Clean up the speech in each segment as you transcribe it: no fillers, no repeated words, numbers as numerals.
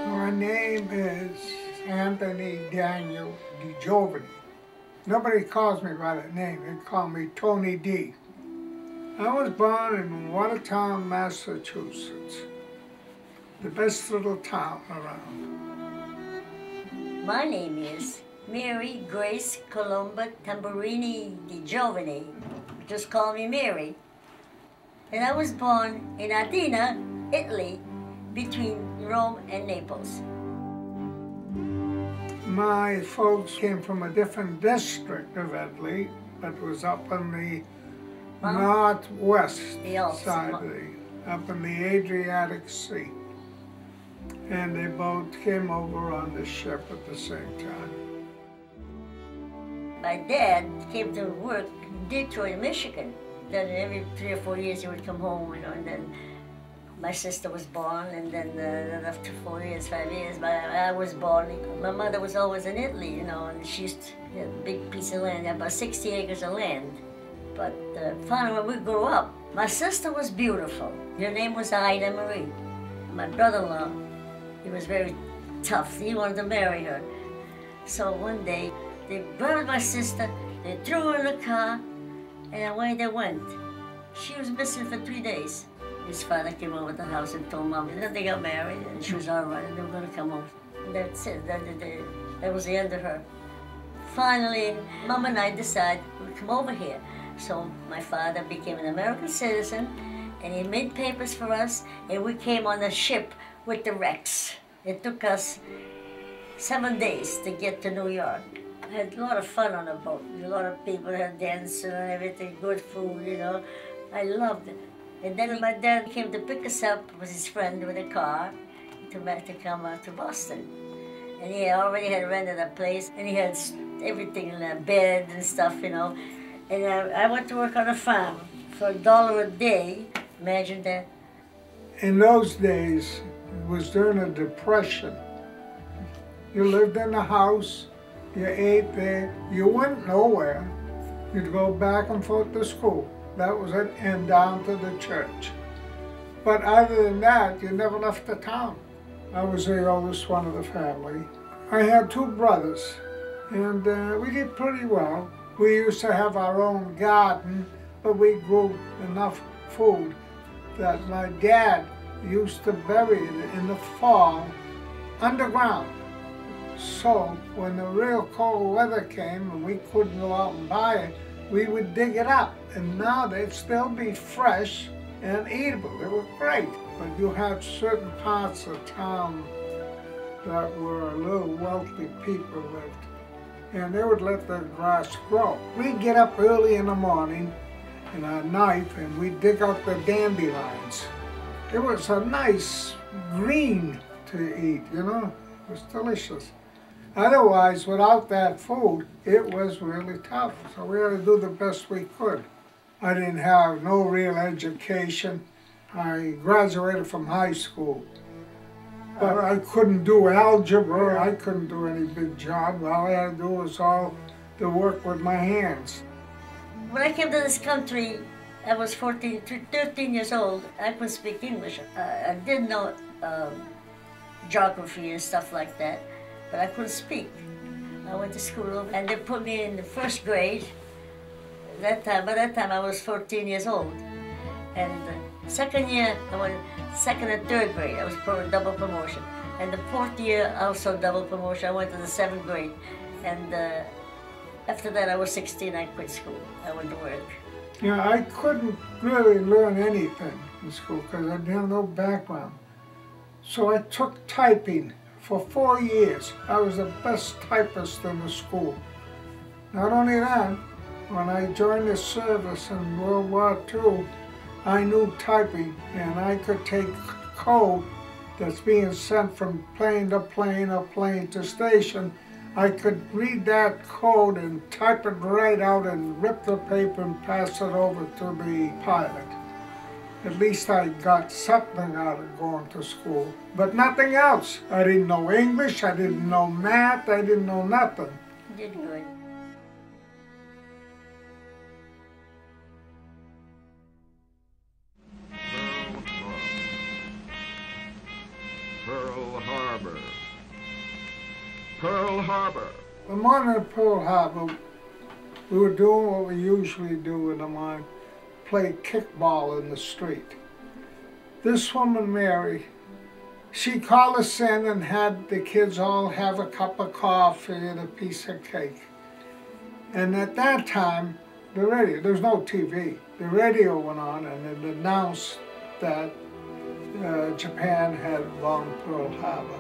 My name is Anthony Daniel DiGiovine. Nobody calls me by that name. They call me Tony D. I was born in Watertown, Massachusetts, the best little town around. My name is Mary Grace Colomba Tamburini DiGiovine. Just call me Mary. And I was born in Athena, Italy, between Rome and Naples. My folks came from a different district of Italy, but was up on the northwest side of up in the Adriatic Sea. And they both came over on the ship at the same time. My dad came to work in Detroit, Michigan. Then every 3 or 4 years he would come home, you know, and then my sister was born, and then after 4 years, 5 years, I was born. My mother was always in Italy, you know, and she used to have a big piece of land, about 60 acres of land. But finally, when we grew up, my sister was beautiful. Her name was Ida Marie. My brother-in-law, he was very tough. He wanted to marry her. So one day, they grabbed my sister, they threw her in the car, and away they went. She was missing for 3 days. His father came over to the house and told Mom that they got married and she was all right and they were going to come home. And that's it. That was the end of her. Finally, Mom and I decided we'd come over here. So my father became an American citizen and he made papers for us and we came on a ship with the wrecks. It took us 7 days to get to New York. I had a lot of fun on the boat. A lot of people had dancing and everything, good food, you know. I loved it. And then my dad came to pick us up with his friend with a car to come to Boston. And he already had rented a place and he had everything in a bed and stuff, you know. And I went to work on a farm for $1 a day. Imagine that. In those days, it was during the Depression. You lived in a house, you ate there, you went nowhere. You'd go back and forth to school. That was it, and down to the church. But other than that, you never left the town. I was the oldest one of the family. I had 2 brothers, and we did pretty well. We used to have our own garden, but we grew enough food that my dad used to bury it in the fall underground. So when the real cold weather came and we couldn't go out and buy it, we would dig it up, and now they'd still be fresh and eatable. They were great. But you had certain parts of town that were a little wealthy people lived, and they would let the grass grow. We'd get up early in the morning and a knife, and we'd dig out the dandelions. It was a nice green to eat, you know. It was delicious. Otherwise, without that food, it was really tough. So we had to do the best we could. I didn't have no real education. I graduated from high school. But I couldn't do algebra. I couldn't do any big job. All I had to do was all the work with my hands. When I came to this country, I was 13 years old. I couldn't speak English. I didn't know geography and stuff like that, but I couldn't speak. I went to school and they put me in the 1st grade. By that time I was 14 years old. And the 2nd year, I went 2nd and 3rd grade. I was double promotion. And the 4th year, also double promotion. I went to the 7th grade. And after that, I was 16, I quit school. I went to work. Yeah, I couldn't really learn anything in school because I didn't have no background. So I took typing for 4 years. I was the best typist in the school. Not only that, when I joined the service in World War II, I knew typing, and I could take code that's being sent from plane to plane or plane to station. I could read that code and type it right out and rip the paper and pass it over to the pilot. At least I got something out of going to school, but nothing else. I didn't know English, I didn't know math, I didn't know nothing. You did good. Pearl Harbor. Pearl Harbor. The morning of Pearl Harbor, we were doing what we usually do in the morning, play kickball in the street. This woman, Mary, she called us in and had the kids all have a cup of coffee and a piece of cake. And at that time, the radio, there was no TV, the radio went on and it announced that Japan had bombed Pearl Harbor.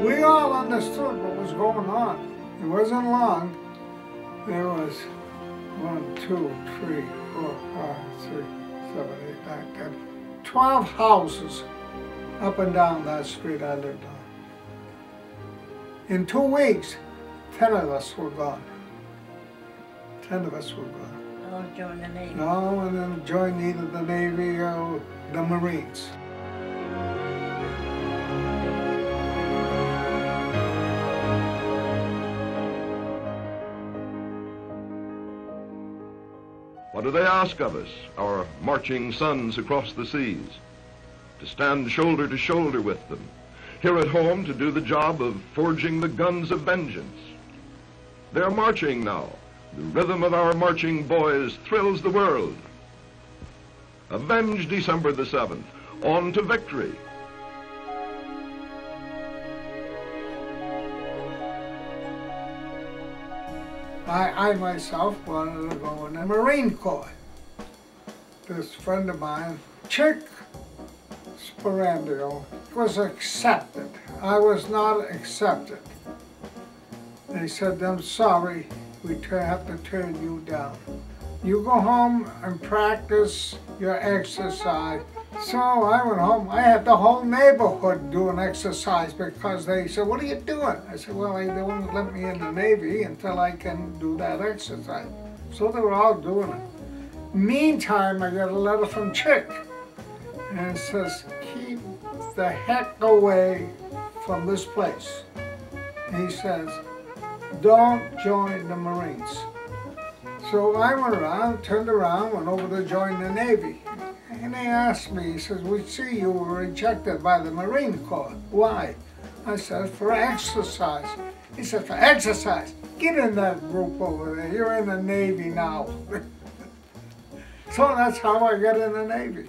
We all understood what was going on. It wasn't long. There was 1, 2, 3, 4, 5, 6, 7, 8, 9, 10, 12 houses up and down that street I lived on. In 2 weeks, 10 of us were gone. 10 of us were gone. All joined the Navy. No, and then joined either the Navy or the Marines. What do they ask of us, our marching sons across the seas? To stand shoulder to shoulder with them, here at home to do the job of forging the guns of vengeance. They're marching now. The rhythm of our marching boys thrills the world. Avenge December the 7th. On to victory. I myself wanted to go in the Marine Corps. This friend of mine, Chick Sporandio, was accepted. I was not accepted. They said, I'm sorry, we have to turn you down. You go home and practice your exercise. So I went home. I had the whole neighborhood doing exercise because they said, what are you doing? I said, well, they won't let me in the Navy until I can do that exercise. So they were all doing it. Meantime, I got a letter from Chick, and it says, keep the heck away from this place. He says, don't join the Marines. So I went around, turned around, went over to join the Navy. And they asked me, he says, we see you were rejected by the Marine Corps. Why? I said, for exercise. He said, for exercise? Get in that group over there. You're in the Navy now. So that's how I got in the Navy.